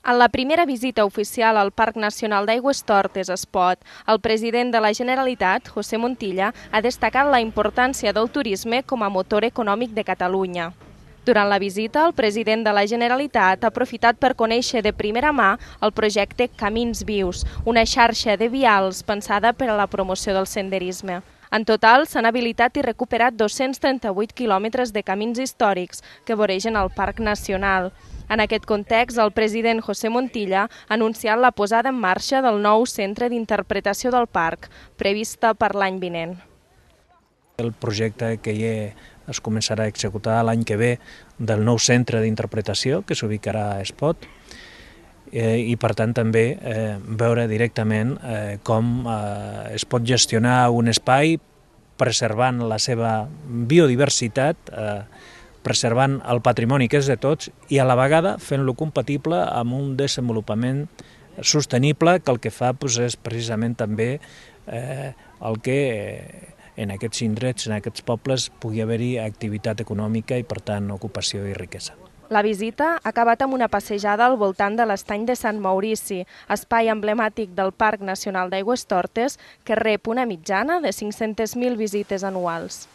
En la primera visita oficial al Parc Nacional d'Aigüestortes, Espot, el president de la Generalitat, José Montilla, ha destacat la importància del turisme com a motor econòmic de Catalunya. Durant la visita, el president de la Generalitat ha aprofitat per conèixer de primera mà el projecte Camins Vius, una xarxa de vials pensada per a la promoció del senderisme. En total, s'han habilitat i recuperat 238 quilòmetres de camins històrics que voregen el Parc Nacional. En aquest context, el president José Montilla ha anunciat la posada en marxa del nou centre d'interpretació del parc, prevista per l'any vinent. El projecte que es començarà a executar l'any que ve del nou centre d'interpretació que s'ubicarà a Espot i per tant també veure directament com es pot gestionar un espai preservant la seva biodiversitat, preservant el patrimoni que és de tots i a la vegada fent-lo compatible amb un desenvolupament sostenible que el que fa és precisament també el que en aquests indrets, en aquests pobles, pugui haver-hi activitat econòmica i, per tant, ocupació i riquesa. La visita ha acabat amb una passejada al voltant de l'Estany de Sant Maurici, espai emblemàtic del Parc Nacional d'Aigüestortes que rep una mitjana de 500.000 visites anuals.